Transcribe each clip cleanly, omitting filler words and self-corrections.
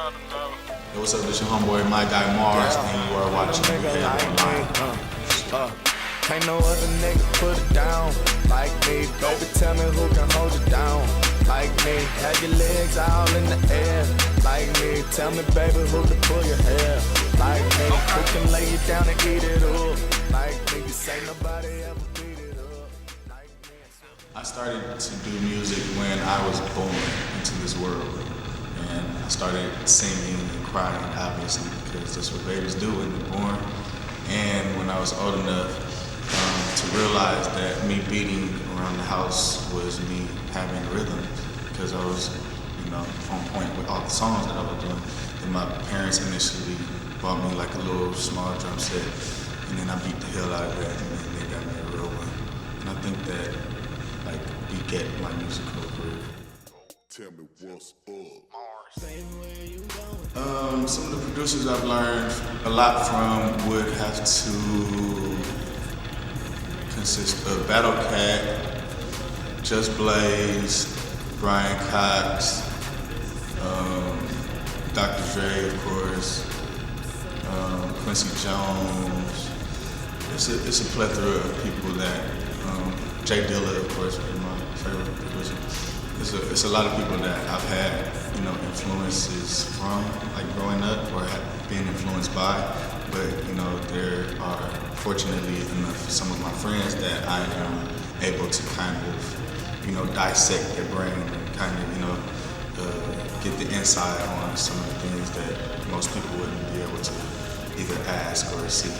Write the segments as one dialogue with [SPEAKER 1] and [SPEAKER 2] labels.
[SPEAKER 1] Hey, what's up? This your homeboy, my guy Mars, and you are watching Rehab online.
[SPEAKER 2] Ain't no other nigga put it down like me. Baby, tell me who can hold it down like me. Have your legs all in the air like me. Tell me, baby, who to pull your hair like me. Who can lay you down and eat it up like me. You say nobody ever beat it up like me.
[SPEAKER 1] I started to do music when I was born into this world. And I started singing and crying, obviously, because that's what babies do when they're born. And when I was old enough to realize that me beating around the house was me having rhythm, because I was, on point with all the songs that I was doing. And my parents initially bought me like a little small drum set, and then I beat the hell out of that, and then they got me a real one. And I think that beget my musical career.
[SPEAKER 3] Tell me what's up.
[SPEAKER 1] Some of the producers I've learned a lot from would have to consist of Battle Cat, Just Blaze, Brian Cox, Dr. Dre, of course, Quincy Jones. It's a plethora of people that, Jay Dilla, of course, is my favorite producer. It's a lot of people that I've had, influences from, like growing up, or have been influenced by. But, there are fortunately enough some of my friends that I am able to kind of, dissect their brain and kind of, get the insight on some of the things that most people wouldn't be able to either ask or see.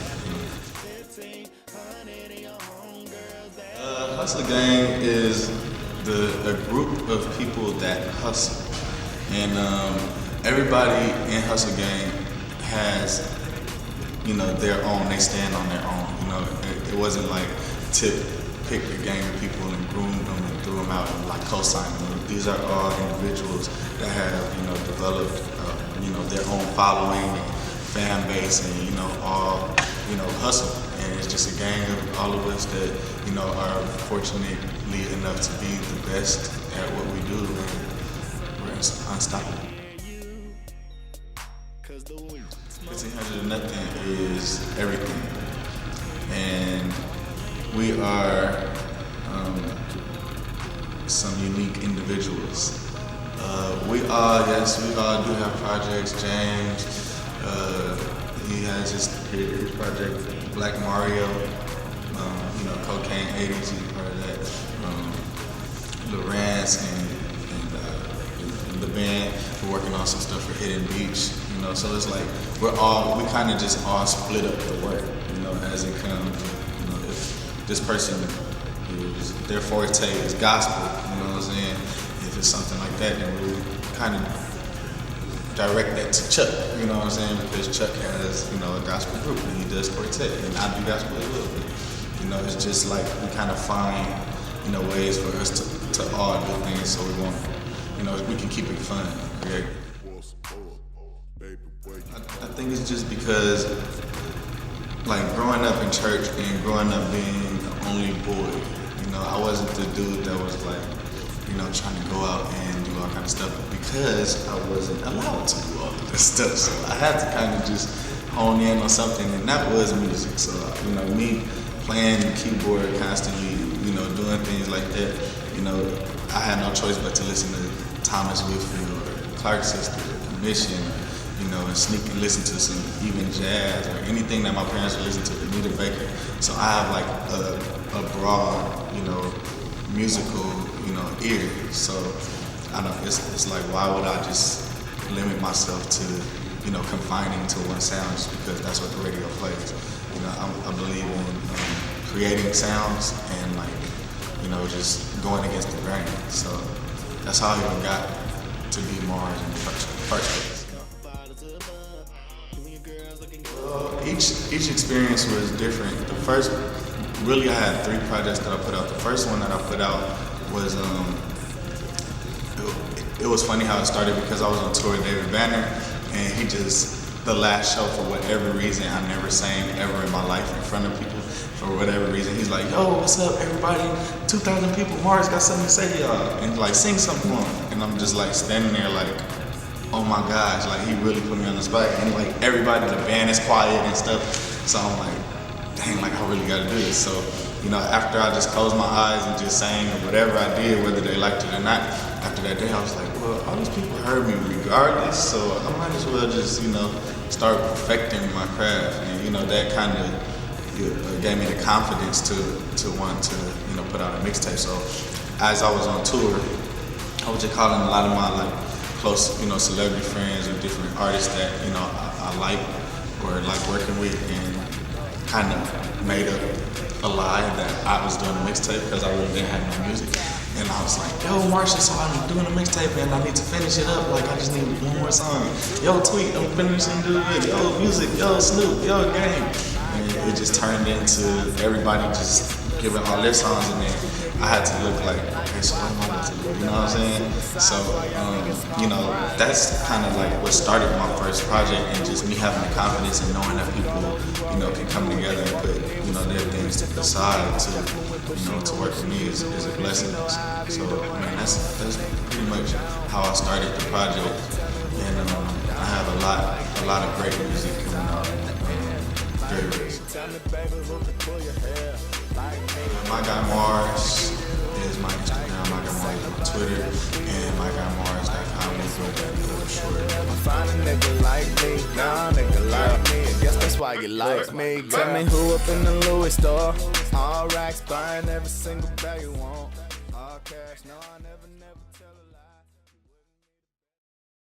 [SPEAKER 1] Hustle Gang is a group of people that hustle, and everybody in Hustle Gang has, their own. They stand on their own. It wasn't like Tip picked a gang of people and groomed them and threw them out and co-signed them. These are all individuals that have, developed, their own following and fan base, and all, hustle. And it's just a gang of all of us that, are fortunately enough to be the best at what we do, and we're unstoppable. 1500 and Nothing is everything. And we are some unique individuals. We all do have projects. James, he has his project, Black Mario, Cocaine 80s, he's part of that. Lawrence and the band, we're working on some stuff for Hidden Beach, so it's like we kind of just all split up the work, as it comes. If this person their forte is gospel, what I'm saying? If it's something like that, then we kind of direct that to Chuck, what I'm saying? Because Chuck has, a gospel group and he does quartet, and I do gospel as well. But, it's just like we kind of find, ways for us to all do things so we won't, we can keep it fun, right? I think it's just because, growing up in church and growing up being the only boy, I wasn't the dude that was trying to go out and do all kind of stuff, because I wasn't allowed to do all of this stuff. So I had to kind of just hone in on something, and that was music. So, me playing the keyboard constantly, doing things like that, I had no choice but to listen to Thomas Whitfield or Clark Sisters or Commission, and sneak and listen to some even jazz or anything that my parents would listen to, Anita Baker. So I have a broad, musical, ear. So I don't know, it's like, why would I just limit myself to, confining to one sound just because that's what the radio plays? I believe in creating sounds and just going against the grain. So that's how I even got to be Mars in the first place. Each experience was different. The first, really, I had 3 projects that I put out. The first one that I put out was, it was funny how it started, because I was on tour with David Banner, and the last show, for whatever reason, I never sang ever in my life in front of people. For whatever reason, he's like, yo, what's up, everybody? 2,000 people, Mars got something to say to y'all. And sing something for him. And I'm just standing there oh my gosh, like he really put me on the spot. And like everybody, the band is quiet and stuff. So I'm like, dang, like I really gotta do this. So, you know, after I just closed my eyes and just sang or whatever I did, whether they liked it or not, after that day I was like, well, all these people heard me regardless, so I might as well just, you know, start perfecting my craft. And, you know, that kind of gave me the confidence to want to, you know, put out a mixtape. So as I was on tour, I was just calling a lot of my like close, you know, celebrity friends or different artists that, you know, I like or like working with, and kind of made up a lie that I was doing a mixtape because I really didn't have no music. And I was like, yo, Marsha, so I'm doing a mixtape and I need to finish it up. Like, I just need one more song. Yo, Tweet, I'm finishing doing it. Yo, music, yo, Snoop, yo, Game. And it just turned into everybody just giving all their songs, and then I had to look like, okay, so what am I about to do? You know what I'm saying? So, you know, that's kind of like what started my first project, and just me having the confidence and knowing that people, you know, can come together and put, you know, their things to the side to, you know, to work for me is a blessing. So, I mean, that's pretty much how I started the project, and I have a lot of great music coming out. Very My Guy Mars is my Instagram, My Guy Mars is my Twitter, and MyGuyMars.com is my short.
[SPEAKER 2] Find a nigga like me, nah, nigga like me. I guess that's why you like me. Tell me who up in the Louis store. All racks buying every single bag you want. All cash, no, I never.